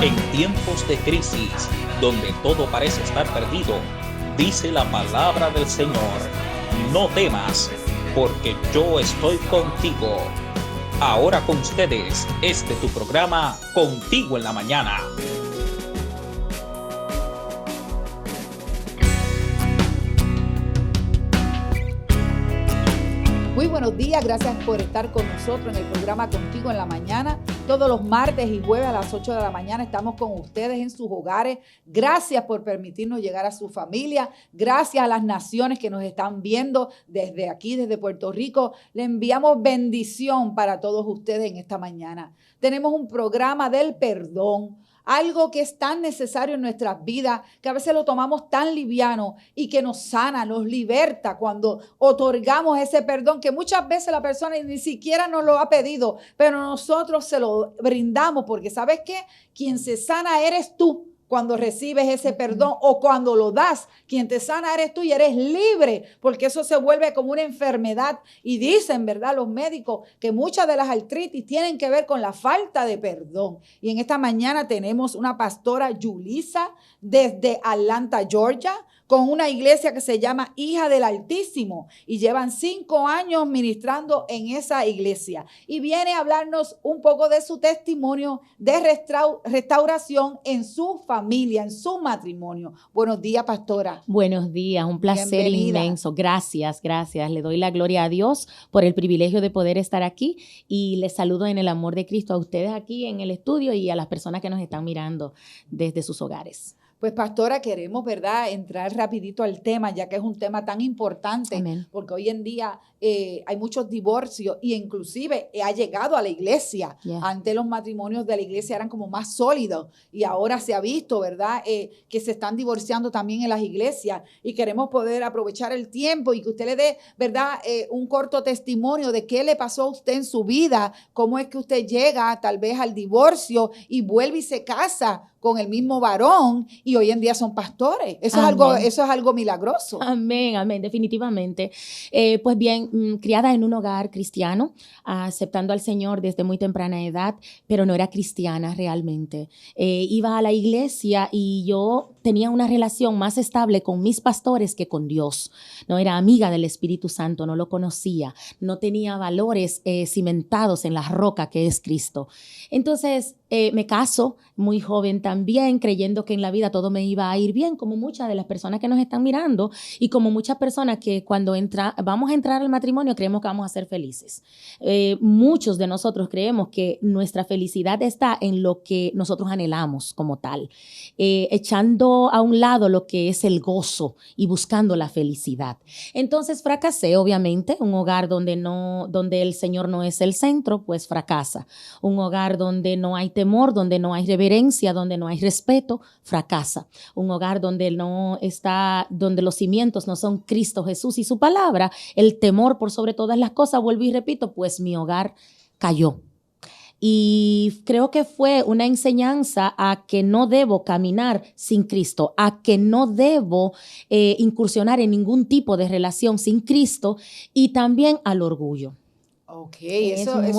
En tiempos de crisis, donde todo parece estar perdido, dice la palabra del Señor: no temas, porque yo estoy contigo. Ahora con ustedes, tu programa Contigo en la Mañana. Muy buenos días, gracias por estar con nosotros en el programa Contigo en la Mañana. Todos los martes y jueves a las 8 de la mañana estamos con ustedes en sus hogares. Gracias por permitirnos llegar a su familia. Gracias a las naciones que nos están viendo desde aquí, desde Puerto Rico. Le enviamos bendición para todos ustedes en esta mañana. Tenemos un programa del perdón. Algo que es tan necesario en nuestras vidas, que a veces lo tomamos tan liviano y que nos sana, nos liberta cuando otorgamos ese perdón que muchas veces la persona ni siquiera nos lo ha pedido, pero nosotros se lo brindamos porque ¿sabes qué? Quien se sana eres tú. Cuando recibes ese perdón o cuando lo das, quien te sana eres tú y eres libre, porque eso se vuelve como una enfermedad. Y dicen, ¿verdad?, los médicos que muchas de las artritis tienen que ver con la falta de perdón. Y en esta mañana tenemos una pastora, Yulisa, desde Atlanta, Georgia, con una iglesia que se llama Hija del Altísimo y llevan 5 años ministrando en esa iglesia. Y viene a hablarnos un poco de su testimonio de restauración en su familia, en su matrimonio. Buenos días, pastora. Buenos días, un placer inmenso. Gracias. Le doy la gloria a Dios por el privilegio de poder estar aquí y les saludo en el amor de Cristo a ustedes aquí en el estudio y a las personas que nos están mirando desde sus hogares. Pues, pastora, queremos, ¿verdad?, entrar rapidito al tema, ya que es un tema tan importante. Amén. Porque hoy en día hay muchos divorcios y inclusive ha llegado a la iglesia. Yeah. Antes los matrimonios de la iglesia eran como más sólidos y ahora se ha visto, ¿verdad?, que se están divorciando también en las iglesias y queremos poder aprovechar el tiempo y que usted le dé, ¿verdad?, un corto testimonio de qué le pasó a usted en su vida, cómo es que usted llega tal vez al divorcio y vuelve y se casa con el mismo varón y hoy en día son pastores. Eso es algo milagroso. Amén, definitivamente. Pues bien, criada en un hogar cristiano, aceptando al Señor desde muy temprana edad, pero no era cristiana realmente. Iba a la iglesia y yo tenía una relación más estable con mis pastores que con Dios. No era amiga del Espíritu Santo, no lo conocía, no tenía valores cimentados en la roca que es Cristo. Entonces, me caso muy joven también, creyendo que en la vida todo me iba a ir bien, como muchas de las personas que nos están mirando y como muchas personas que cuando vamos a entrar al matrimonio creemos que vamos a ser felices. Muchos de nosotros creemos que nuestra felicidad está en lo que nosotros anhelamos como tal, echando a un lado lo que es el gozo y buscando la felicidad. Entonces fracasé, obviamente, un hogar donde el Señor no es el centro, pues fracasa. Un hogar donde no hay temor, donde no hay reverencia, donde no hay respeto, fracasa. Un hogar donde donde los cimientos no son Cristo Jesús y su palabra, el temor por sobre todas las cosas, vuelvo y repito, pues mi hogar cayó. Y creo que fue una enseñanza a que no debo caminar sin Cristo, a que no debo incursionar en ningún tipo de relación sin Cristo y también al orgullo. Ok, eso es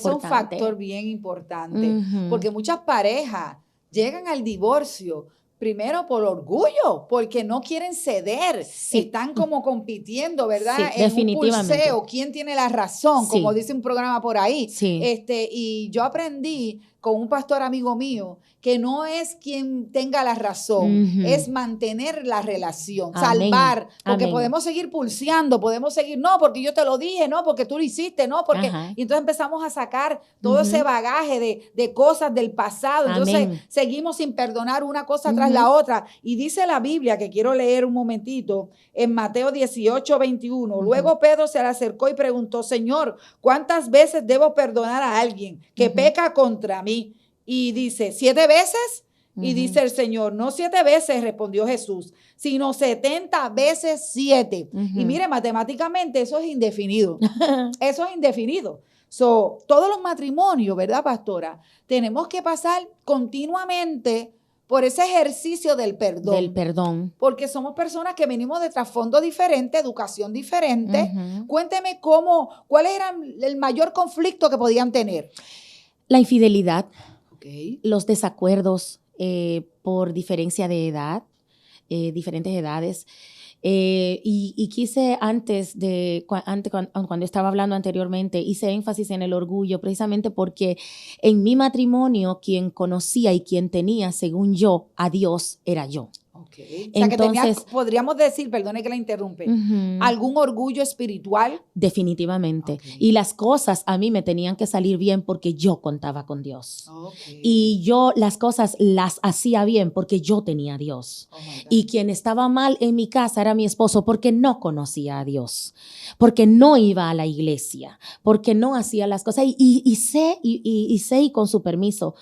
un factor bien importante, porque muchas parejas llegan al divorcio primero por orgullo, porque no quieren ceder, están como compitiendo, ¿verdad? Sí, definitivamente. Un pulseo, ¿quién tiene la razón? Sí. Como dice un programa por ahí. Sí. Y yo aprendí con un pastor amigo mío, que no es quien tenga la razón, es mantener la relación, salvar, porque podemos seguir pulseando, podemos seguir, no, porque yo te lo dije, no, porque tú lo hiciste, no, porque, y entonces empezamos a sacar todo ese bagaje de cosas del pasado, entonces seguimos sin perdonar una cosa tras la otra, y dice la Biblia, que quiero leer un momentito, en Mateo 18:21, luego Pedro se le acercó y preguntó, Señor, ¿cuántas veces debo perdonar a alguien que peca contra mí? Y dice, ¿7 veces? Y dice el Señor, no 7 veces, respondió Jesús, sino 70 veces 7. Y mire, matemáticamente eso es indefinido. Eso es indefinido. Todos los matrimonios, ¿verdad, pastora? Tenemos que pasar continuamente por ese ejercicio del perdón. Del perdón. Porque somos personas que venimos de trasfondo diferente, educación diferente. Cuénteme cuál era el mayor conflicto que podían tener. La infidelidad. Los desacuerdos por diferencia de edad, diferentes edades. Y quise cuando estaba hablando anteriormente, hice énfasis en el orgullo precisamente porque en mi matrimonio quien conocía y quien tenía, según yo, a Dios era yo. Okay. O sea, entonces, que podríamos decir, perdone que la interrumpe, ¿algún orgullo espiritual? Definitivamente. Y las cosas a mí me tenían que salir bien porque yo contaba con Dios. Y yo las cosas las hacía bien porque yo tenía a Dios. Y quien estaba mal en mi casa era mi esposo porque no conocía a Dios, porque no iba a la iglesia, porque no hacía las cosas. Y sé, y con su permiso,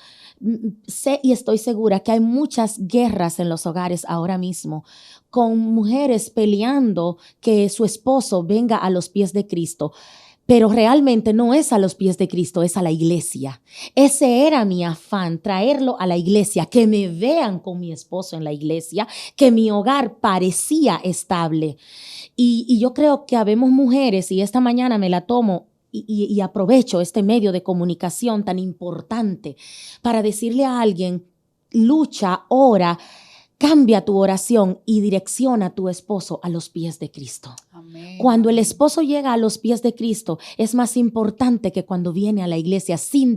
sé y estoy segura que hay muchas guerras en los hogares ahora mismo con mujeres peleando que su esposo venga a los pies de Cristo, pero realmente no es a los pies de Cristo, es a la iglesia. Ese era mi afán, traerlo a la iglesia, que me vean con mi esposo en la iglesia, que mi hogar parecía estable. Y yo creo que habemos mujeres, y esta mañana me la tomo y aprovecho este medio de comunicación tan importante para decirle a alguien, lucha, ora, cambia tu oración y direcciona a tu esposo a los pies de Cristo. Amén. Cuando el esposo llega a los pies de Cristo, es más importante que cuando viene a la iglesia sin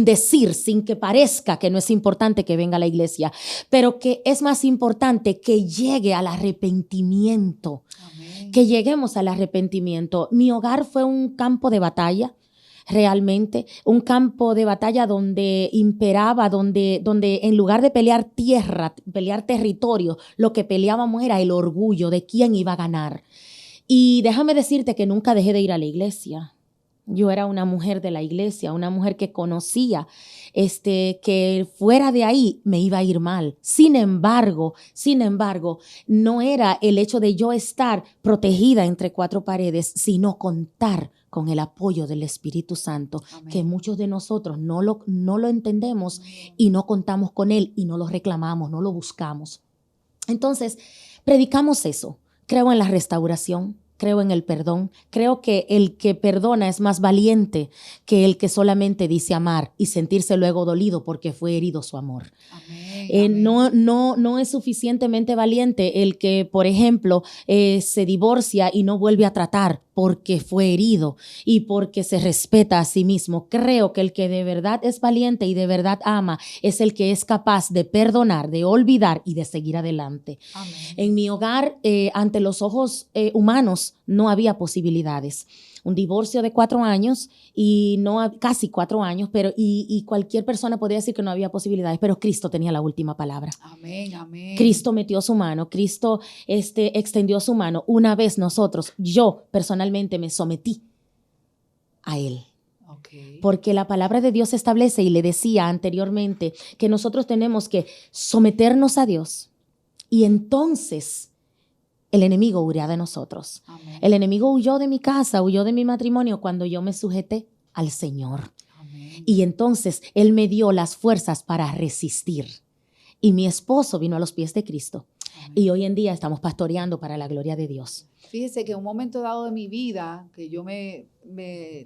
decir, sin que parezca que no es importante que venga a la iglesia, pero que es más importante que llegue al arrepentimiento. Amén. Que lleguemos al arrepentimiento. Mi hogar fue un campo de batalla, realmente, un campo de batalla donde imperaba, donde en lugar de pelear tierra, pelear territorio, lo que peleábamos era el orgullo de quién iba a ganar. Y déjame decirte que nunca dejé de ir a la iglesia. Yo era una mujer de la iglesia, una mujer que conocía que fuera de ahí me iba a ir mal. Sin embargo, no era el hecho de yo estar protegida entre 4 paredes, sino contar con el apoyo del Espíritu Santo. Amén. Que muchos de nosotros no lo entendemos. Amén. Y no contamos con él y no lo reclamamos, no lo buscamos. Entonces, predicamos eso. Creo en la restauración. Creo en el perdón. Creo que el que perdona es más valiente que el que solamente dice amar y sentirse luego dolido porque fue herido su amor. Amén. No es suficientemente valiente el que, por ejemplo, se divorcia y no vuelve a tratar porque fue herido y porque se respeta a sí mismo. Creo que el que de verdad es valiente y de verdad ama es el que es capaz de perdonar, de olvidar y de seguir adelante. Amén. En mi hogar, ante los ojos humanos, no había posibilidades. Un divorcio de 4 años y casi 4 años, pero y cualquier persona podría decir que no había posibilidades, pero Cristo tenía la última palabra. Amén, amén. Cristo metió su mano, Cristo extendió su mano. Una vez yo personalmente me sometí a Él. Okay. Porque la palabra de Dios establece, y le decía anteriormente, que nosotros tenemos que someternos a Dios y entonces el enemigo huirá de nosotros. Amén. El enemigo huyó de mi casa, huyó de mi matrimonio cuando yo me sujeté al Señor. Amén. Y entonces Él me dio las fuerzas para resistir. Y mi esposo vino a los pies de Cristo. Amén. Y hoy en día estamos pastoreando para la gloria de Dios. Fíjese que en un momento dado de mi vida, que yo me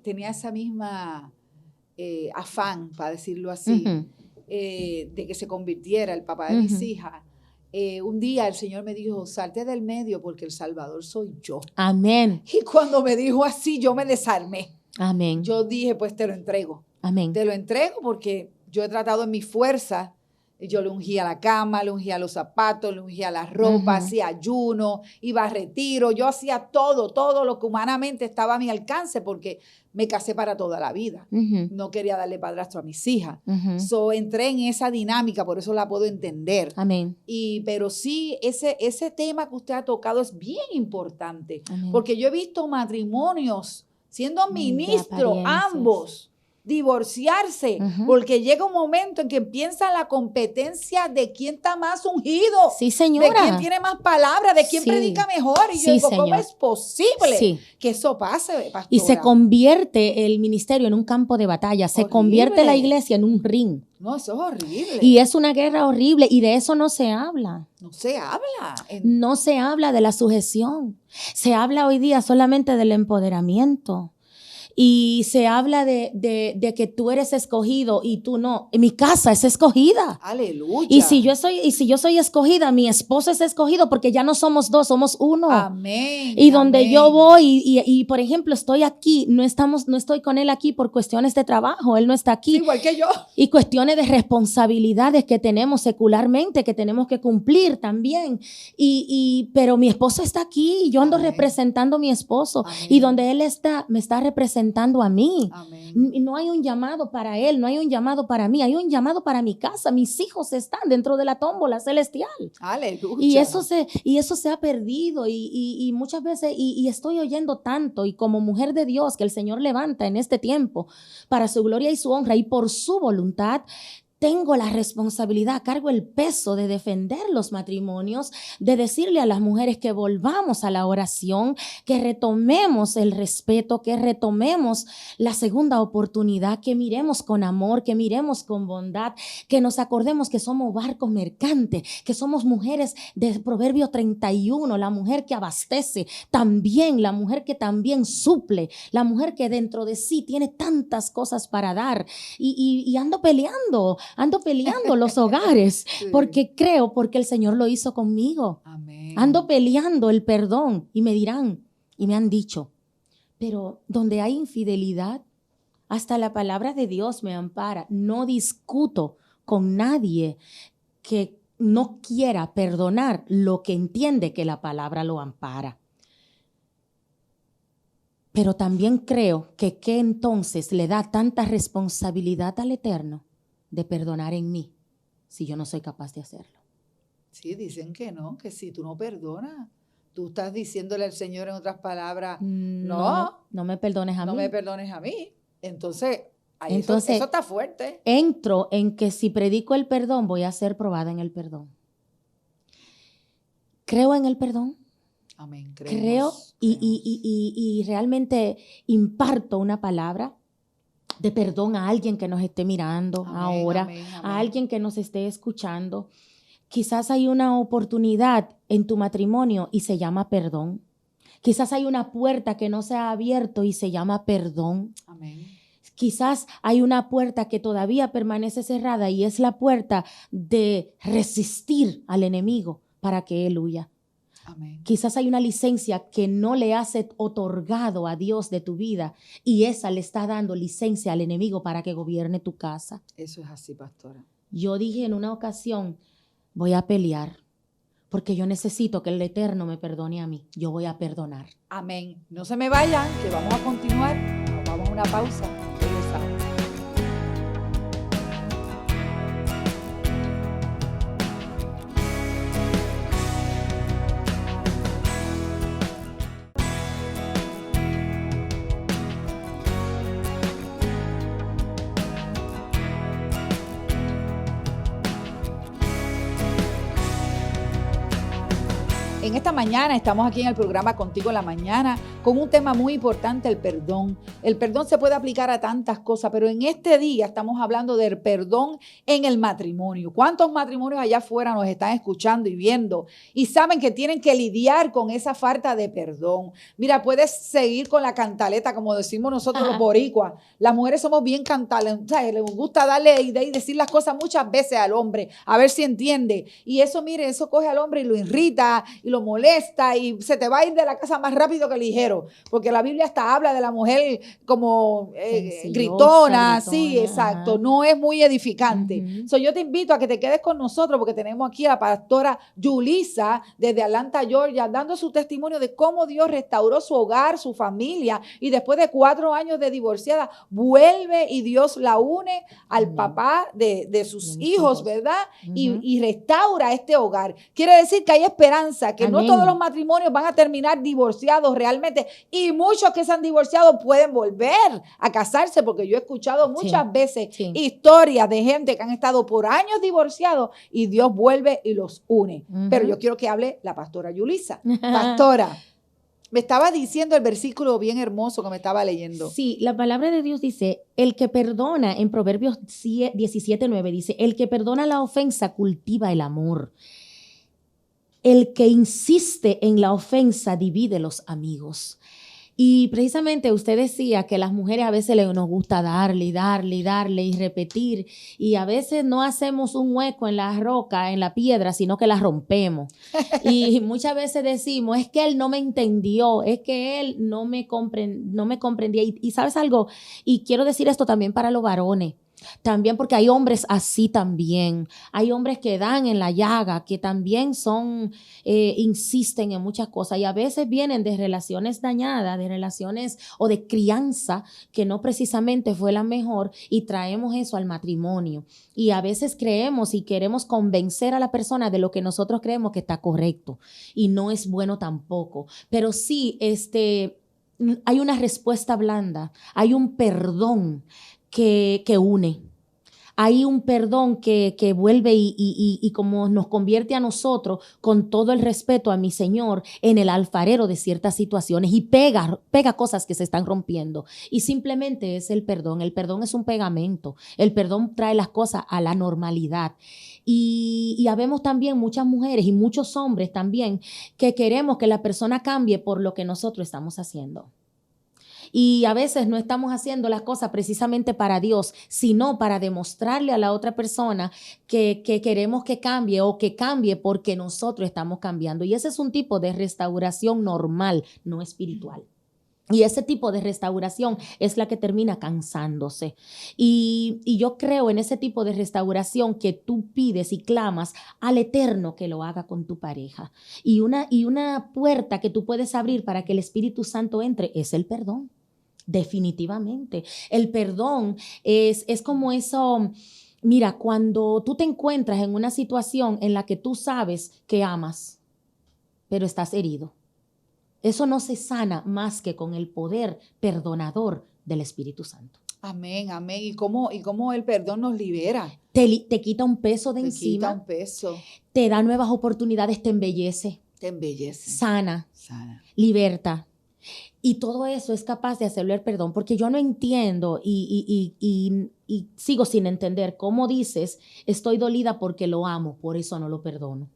tenía esa misma afán, para decirlo así, de que se convirtiera el papá de mis hijas, un día el Señor me dijo, salte del medio porque el Salvador soy yo. Amén. Y cuando me dijo así, yo me desarmé. Amén. Yo dije, pues te lo entrego. Amén. Te lo entrego porque yo he tratado en mi fuerza. Yo le ungía la cama, le ungía los zapatos, le ungía la ropa, hacía ayuno, iba a retiro. Yo hacía todo lo que humanamente estaba a mi alcance porque me casé para toda la vida. No quería darle padrastro a mis hijas. Entré en esa dinámica, por eso la puedo entender. Amén. Pero sí, ese tema que usted ha tocado es bien importante. Amén. Porque yo he visto matrimonios siendo ministros, ambos, divorciarse, porque llega un momento en que empieza la competencia de quién está más ungido, sí, señora, de quién tiene más palabras, de quién predica mejor, y yo digo, ¿cómo es posible que eso pase, pastora? Y se convierte el ministerio en un campo de batalla, se convierte la iglesia en un ring. No, eso es horrible. Y es una guerra horrible y de eso no se habla. No se habla. No se habla de la sujeción. Se habla hoy día solamente del empoderamiento. Y se habla de que tú eres escogido y tú no. Mi casa es escogida. Aleluya. Y si yo soy escogida, mi esposo es escogido porque ya no somos dos, somos uno. Amén. Y donde yo voy y por ejemplo, estoy aquí, no estoy con él aquí por cuestiones de trabajo, él no está aquí. Igual que yo. Y cuestiones de responsabilidades que tenemos secularmente, que tenemos que cumplir también. Pero mi esposo está aquí y yo ando representando a mi esposo. Amén. Y donde él está, me está representando a mí. Amén. No hay un llamado para él, no hay un llamado para mí, hay un llamado para mi casa. Mis hijos están dentro de la tómbola celestial. Aleluya. Y eso se ha perdido y muchas veces, y estoy oyendo tanto, y como mujer de Dios que el Señor levanta en este tiempo para su gloria y su honra y por su voluntad, tengo la responsabilidad, cargo el peso de defender los matrimonios, de decirle a las mujeres que volvamos a la oración, que retomemos el respeto, que retomemos la segunda oportunidad, que miremos con amor, que miremos con bondad, que nos acordemos que somos barcos mercantes, que somos mujeres de Proverbio 31, la mujer que abastece, también la mujer que también suple, la mujer que dentro de sí tiene tantas cosas para dar y ando peleando los hogares, porque porque el Señor lo hizo conmigo. Amén. Ando peleando el perdón y me dirán, y me han dicho, pero donde hay infidelidad, hasta la palabra de Dios me ampara. No discuto con nadie que no quiera perdonar lo que entiende que la palabra lo ampara. Pero también creo que entonces le da tanta responsabilidad al Eterno de perdonar en mí, si yo no soy capaz de hacerlo. Sí, dicen que no, que si tú no perdonas, tú estás diciéndole al Señor en otras palabras, no me perdones a mí. No me perdones a mí. Entonces eso está fuerte. Entro en que si predico el perdón, voy a ser probada en el perdón. Creo en el perdón. Amén. Creo y realmente imparto una palabra de perdón a alguien que nos esté mirando ahora, a alguien que nos esté escuchando. Quizás hay una oportunidad en tu matrimonio y se llama perdón. Quizás hay una puerta que no se ha abierto y se llama perdón. Amén. Quizás hay una puerta que todavía permanece cerrada y es la puerta de resistir al enemigo para que él huya. Amén. Quizás hay una licencia que no le has otorgado a Dios de tu vida y esa le está dando licencia al enemigo para que gobierne tu casa. Eso es así, pastora. Yo dije en una ocasión, voy a pelear porque yo necesito que el Eterno me perdone a mí. Yo voy a perdonar. Amén. No se me vayan, que vamos a continuar. Nos vamos a una pausa. Regresamos. En esta mañana estamos aquí en el programa Contigo en la Mañana con un tema muy importante, el perdón. El perdón se puede aplicar a tantas cosas, pero en este día estamos hablando del perdón en el matrimonio. ¿Cuántos matrimonios allá afuera nos están escuchando y viendo y saben que tienen que lidiar con esa falta de perdón? Mira, puedes seguir con la cantaleta, como decimos nosotros los boricuas. Las mujeres somos bien cantaletas, les gusta darle idea y decir las cosas muchas veces al hombre, a ver si entiende. Y eso, mire, eso coge al hombre y lo irrita y lo molesta y se te va a ir de la casa más rápido que ligero, porque la Biblia hasta habla de la mujer como gritona, sí, exacto, ajá. No es muy edificante. So, yo te invito a que te quedes con nosotros porque tenemos aquí a la pastora Yulisa desde Atlanta, Georgia, dando su testimonio de cómo Dios restauró su hogar, su familia, y después de 4 años de divorciada, vuelve y Dios la une al papá de sus hijos, ¿verdad? Y restaura este hogar. Quiere decir que hay esperanza, que no todos los matrimonios van a terminar divorciados realmente, y muchos que se han divorciado pueden volver a casarse, porque yo he escuchado muchas veces historias de gente que han estado por años divorciados y Dios vuelve y los une. Pero yo quiero que hable la pastora Yulisa. Pastora, me estaba diciendo el versículo bien hermoso que me estaba leyendo. Sí, la palabra de Dios dice, el que perdona, en Proverbios 17:9 dice, el que perdona la ofensa cultiva el amor. El que insiste en la ofensa divide los amigos. Y precisamente usted decía que las mujeres a veces nos gusta darle y repetir, y a veces no hacemos un hueco en la roca, en la piedra, sino que la rompemos. Y muchas veces decimos, es que él no me entendió, es que él no me comprendía. Y ¿sabes algo? Y quiero decir esto también para los varones. También porque hay hombres así también. Hay hombres que dan en la llaga, que también insisten en muchas cosas y a veces vienen de relaciones dañadas, de relaciones o de crianza que no precisamente fue la mejor y traemos eso al matrimonio. Y a veces creemos y queremos convencer a la persona de lo que nosotros creemos que está correcto y no es bueno tampoco. Pero sí, hay una respuesta blanda, hay un perdón que une. Hay un perdón que vuelve y como nos convierte a nosotros con todo el respeto a mi Señor en el alfarero de ciertas situaciones y pega cosas que se están rompiendo. Y simplemente es el perdón. El perdón es un pegamento. El perdón trae las cosas a la normalidad. Y habemos también muchas mujeres y muchos hombres también que queremos que la persona cambie por lo que nosotros estamos haciendo. Y a veces no estamos haciendo las cosas precisamente para Dios, sino para demostrarle a la otra persona que queremos que cambie o que cambie porque nosotros estamos cambiando. Y ese es un tipo de restauración normal, no espiritual. Y ese tipo de restauración es la que termina cansándose. Y yo creo en ese tipo de restauración que tú pides y clamas al Eterno que lo haga con tu pareja. Y una puerta que tú puedes abrir para que el Espíritu Santo entre es el perdón. Definitivamente. El perdón es como eso. Mira, cuando tú te encuentras en una situación en la que tú sabes que amas, pero estás herido, eso no se sana más que con el poder perdonador del Espíritu Santo. Amén, amén. ¿Y cómo el perdón nos libera? Te quita un peso de encima. Te quita un peso. Te da nuevas oportunidades, te embellece. Te embellece. Sana. Liberta. Y todo eso es capaz de hacerlo el perdón, porque yo no entiendo y sigo sin entender cómo dices, estoy dolida porque lo amo, por eso no lo perdono.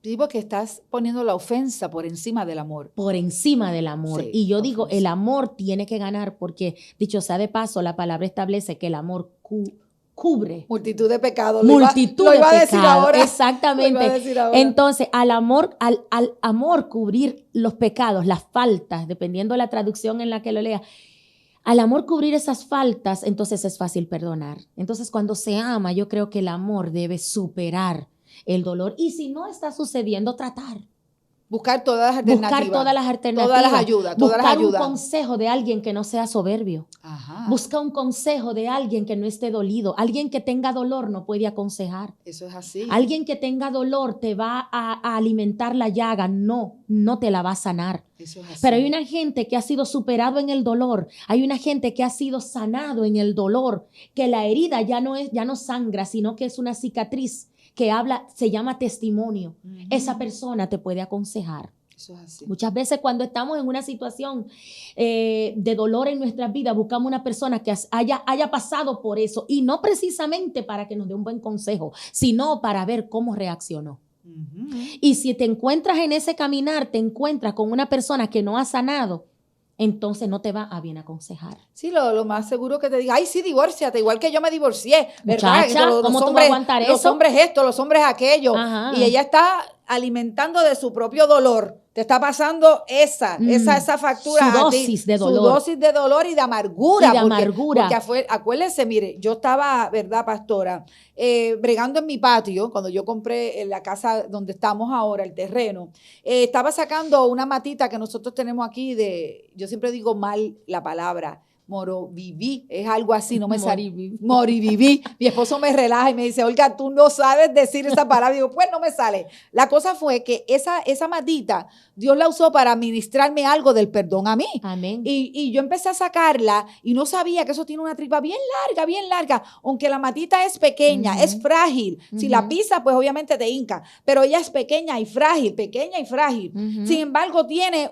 Sí, porque estás poniendo la ofensa por encima del amor. Por encima del amor. Sí, y yo digo, el amor tiene que ganar porque, dicho sea de paso, la palabra establece que el amor cubre multitud de pecados. Multitud de pecados. Exactamente. Lo iba a decir ahora. Entonces, al amor cubrir los pecados, las faltas, dependiendo de la traducción en la que lo lea, al amor cubrir esas faltas, entonces es fácil perdonar. Entonces, cuando se ama, yo creo que el amor debe superar el dolor. Y si no está sucediendo, tratar. Buscar todas las alternativas. Buscar todas las alternativas. Todas las ayudas. Buscar un consejo de alguien que no sea soberbio. Ajá. Busca un consejo de alguien que no esté dolido. Alguien que tenga dolor no puede aconsejar. Eso es así. Alguien que tenga dolor te va a alimentar la llaga. No te la va a sanar. Eso es así. Pero hay una gente que ha sido superado en el dolor. Hay una gente que ha sido sanado en el dolor. Que la herida ya no sangra, sino que es una cicatriz que se llama testimonio. Esa persona te puede aconsejar. Eso es así. Muchas veces cuando estamos en una situación de dolor en nuestras vidas, buscamos una persona que haya pasado por eso y no precisamente para que nos dé un buen consejo, sino para ver cómo reaccionó. Y si te encuentras en ese caminar, te encuentras con una persona que no ha sanado, entonces no te va a bien aconsejar. Sí, lo más seguro que te diga, ay, sí, divórciate, igual que yo me divorcié, ¿verdad? Muchacha, ¿cómo tú vas a aguantar eso? Los hombres esto, los hombres aquello. Ajá. Y ella está alimentando de su propio dolor. Te está pasando esa factura. Su dosis de dolor. Su dosis de dolor y de amargura. Porque acuérdense, mire, yo estaba, ¿verdad, pastora? Bregando en mi patio, cuando yo compré en la casa donde estamos ahora, el terreno, estaba sacando una matita que nosotros tenemos aquí yo siempre digo mal la palabra, moroviví, es algo así, no me sale. Moriviví. Mi esposo me relaja y me dice, Olga, tú no sabes decir esa palabra. Digo, pues no me sale. La cosa fue que esa matita, Dios la usó para ministrarme algo del perdón a mí. Amén. Y yo empecé a sacarla y no sabía que eso tiene una tripa bien larga. Aunque la matita es pequeña, es frágil. Si la pisas, pues obviamente te hinca. Pero ella es pequeña y frágil. Sin embargo, tiene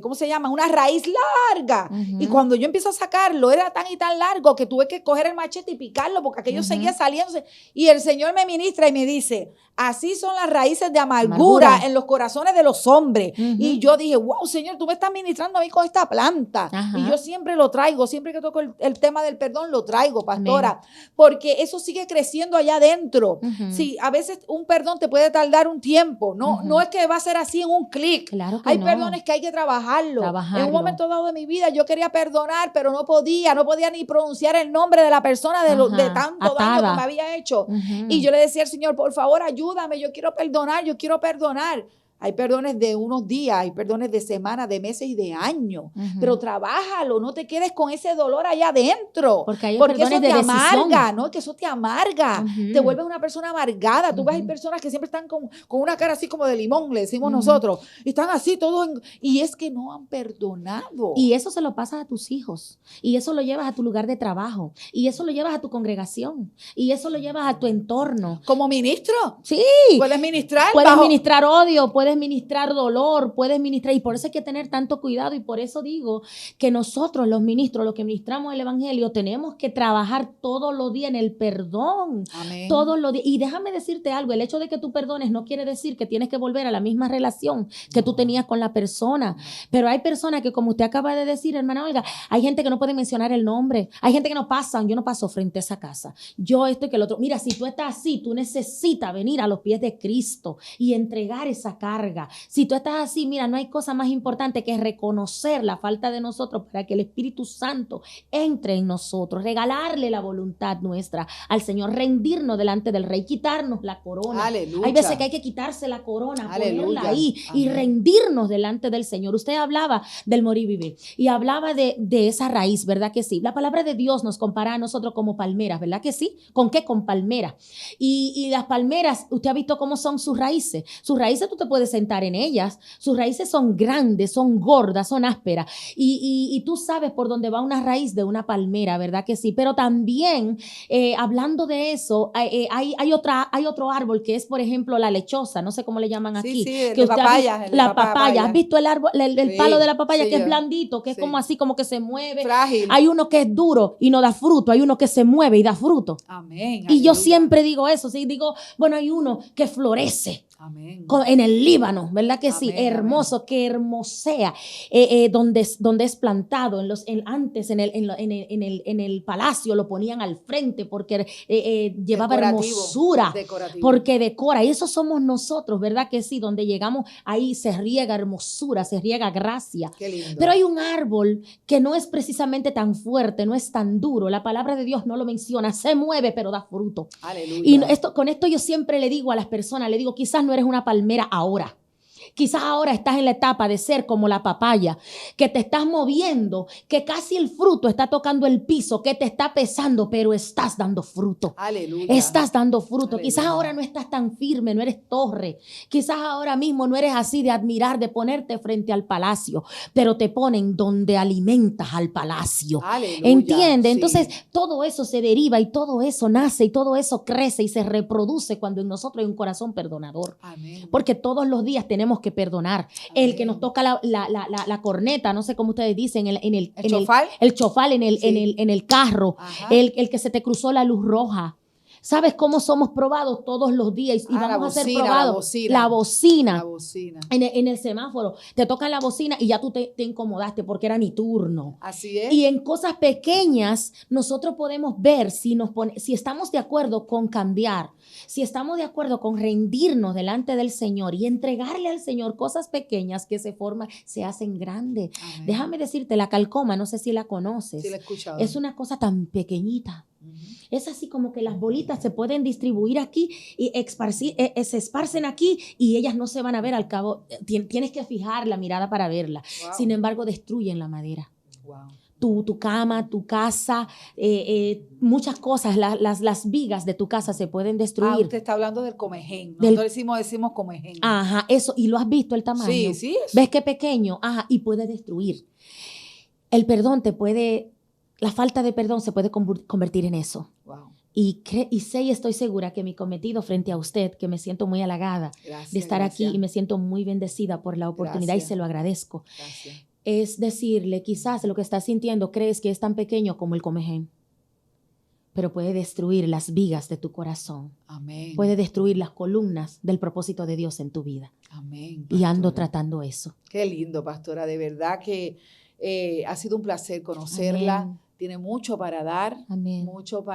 ¿cómo se llama? Una raíz larga. Y cuando yo empiezo a sacarlo, era tan y tan largo que tuve que coger el machete y picarlo porque aquello seguía saliéndose. Y el Señor me ministra y me dice, así son las raíces de amargura en los corazones de los hombres. Y yo dije, wow, Señor, tú me estás ministrando a mí con esta planta. Y yo siempre lo traigo, siempre que toco el tema del perdón, lo traigo, pastora. Porque eso sigue creciendo allá adentro. Sí, a veces un perdón te puede tardar un tiempo. No es que va a ser así en un clic. Claro que hay no. perdones que hay que trabajarlo. En un momento dado de mi vida yo quería perdonar, pero no podía ni pronunciar el nombre de la persona de tanto daño que me había hecho. Y yo le decía al Señor, por favor, ayúdame, yo quiero perdonar. Hay perdones de unos días, hay perdones de semanas, de meses y de años. Pero trabájalo, no te quedes con ese dolor allá adentro. Porque eso te amarga, ¿no? Que eso te amarga. Te vuelves una persona amargada. Tú ves, hay personas que siempre están con una cara así como de limón, le decimos nosotros. Y están así todos, y es que no han perdonado. Y eso se lo pasas a tus hijos. Y eso lo llevas a tu lugar de trabajo. Y eso lo llevas a tu congregación. Y eso lo llevas a tu entorno. ¿Como ministro? Sí. ¿Puedes ministrar? Puedes ministrar odio, puedes ministrar dolor, puedes ministrar, y por eso hay que tener tanto cuidado, y por eso digo que nosotros los ministros, los que ministramos el evangelio, tenemos que trabajar todos los días en el perdón. Amén. Todos los días. Y déjame decirte algo, el hecho de que tú perdones no quiere decir que tienes que volver a la misma relación que tú tenías con la persona, pero hay personas que, como usted acaba de decir, hermana Olga, hay gente que no puede mencionar el nombre, hay gente que no pasa, yo no paso frente a esa casa, yo esto y que el otro. Mira, si tú estás así, tú necesitas venir a los pies de Cristo y entregar esa carga. Si tú estás así, mira, no hay cosa más importante que reconocer la falta de nosotros para que el Espíritu Santo entre en nosotros, regalarle la voluntad nuestra al Señor, rendirnos delante del Rey, quitarnos la corona. Aleluya. Hay veces que hay que quitarse la corona, Aleluya. ponerla ahí. Amén. Y rendirnos delante del Señor. Usted hablaba del morir y vivir y hablaba de esa raíz, ¿verdad que sí? La palabra de Dios nos compara a nosotros como palmeras, ¿verdad que sí? ¿Con qué? Con palmeras. Y las palmeras, usted ha visto cómo son sus raíces. Sus raíces tú te puedes sentar en ellas. Sus raíces son grandes, son gordas, son ásperas. Y tú sabes por dónde va una raíz de una palmera, ¿verdad que sí? Pero también, hablando de eso, hay otro árbol que es, por ejemplo, la lechosa. No sé cómo le llaman aquí. Sí, que papaya. La papaya. ¿Has visto el árbol, el palo de la papaya sí, que es blandito, que es como así, como que se mueve? Frágil. Hay uno que es duro y no da fruto. Hay uno que se mueve y da fruto. Amén. Y yo siempre digo eso, ¿sí? Digo, bueno, hay uno que florece. Amén. En el Líbano, ¿verdad que sí? Amén, Hermoso, amén. que hermosea, donde es plantado. Antes en el palacio lo ponían al frente porque llevaba hermosura, decorativo. porque decora. Y eso somos nosotros, ¿verdad que sí? Donde llegamos, ahí se riega hermosura, se riega gracia. Qué lindo. Pero hay un árbol que no es precisamente tan fuerte, no es tan duro. La palabra de Dios no lo menciona, se mueve pero da fruto. Aleluya. Y con esto yo siempre le digo a las personas, le digo, quizás no eres una palmera ahora. Quizás ahora estás en la etapa de ser como la papaya, que te estás moviendo, que casi el fruto está tocando el piso, que te está pesando, pero estás dando fruto. Aleluya. Estás dando fruto. Aleluya. Quizás ahora no estás tan firme, no eres torre. Quizás ahora mismo no eres así de admirar, de ponerte frente al palacio, pero te ponen donde alimentas al palacio. Aleluya. ¿Entiende? Sí. Entonces, todo eso se deriva y todo eso nace y todo eso crece y se reproduce cuando en nosotros hay un corazón perdonador. Amén. Porque todos los días tenemos que perdonar. Amén. El que nos toca la corneta, no sé cómo ustedes dicen, ¿El chofal? el chofal en Sí. el carro, Ajá. el que se te cruzó la luz roja. ¿Sabes cómo somos probados todos los días? Y vamos a ser probados. La bocina. En el semáforo. Te tocan la bocina y ya tú te incomodaste porque era mi turno. Así es. Y en cosas pequeñas nosotros podemos ver si estamos de acuerdo con cambiar, si estamos de acuerdo con rendirnos delante del Señor y entregarle al Señor cosas pequeñas que se hacen grandes. Amén. Déjame decirte, la calcoma, no sé si la conoces. Sí, la he escuchado. Es una cosa tan pequeñita. Es así como que las bolitas se pueden distribuir aquí y se esparcen aquí y ellas no se van a ver al cabo. Tienes que fijar la mirada para verla. Wow. Sin embargo, destruyen la madera. Wow. Tu cama, tu casa, muchas cosas, las vigas de tu casa se pueden destruir. Usted está hablando del comején. Nosotros decimos comején. Ajá, eso. ¿Y lo has visto el tamaño? Sí, sí. ¿Ves qué pequeño? Ajá, y puede destruir. El perdón la falta de perdón se puede convertir en eso. Wow. Y estoy segura que mi cometido frente a usted, que me siento muy halagada de estar aquí y me siento muy bendecida por la oportunidad y se lo agradezco. Gracias. Es decirle, quizás lo que estás sintiendo crees que es tan pequeño como el comején, pero puede destruir las vigas de tu corazón. Amén. Puede destruir las columnas del propósito de Dios en tu vida. Amén. Pastora. Y ando tratando eso. Qué lindo, pastora. De verdad que ha sido un placer conocerla. Amén. Tiene mucho para dar, amén, mucho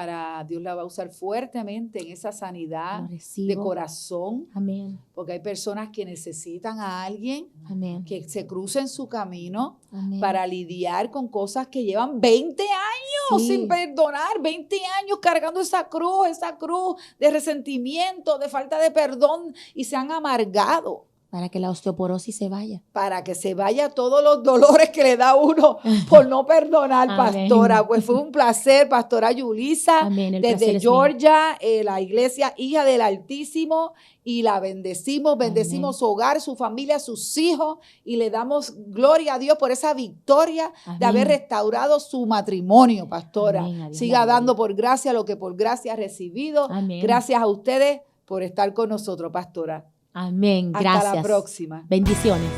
Dios la va a usar fuertemente en esa sanidad de corazón, amén, porque hay personas que necesitan a alguien, amén, que se cruce en su camino, amén, para lidiar con cosas que llevan 20 años sin perdonar, 20 años cargando esa cruz de resentimiento, de falta de perdón y se han amargado. Para que la osteoporosis se vaya. Para que se vaya todos los dolores que le da uno por no perdonar, pastora. Pues fue un placer, pastora Yulisa, amén, desde Georgia, la iglesia Hija del Altísimo, y la bendecimos su hogar, su familia, sus hijos, y le damos gloria a Dios por esa victoria, amén, de haber restaurado su matrimonio, pastora. Amén, siga dando por gracia lo que por gracia ha recibido. Amén. Gracias a ustedes por estar con nosotros, pastora. Amén, gracias. Hasta la próxima. Bendiciones.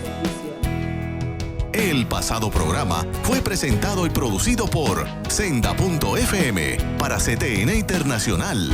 El pasado programa fue presentado y producido por Senda.fm para CTN Internacional.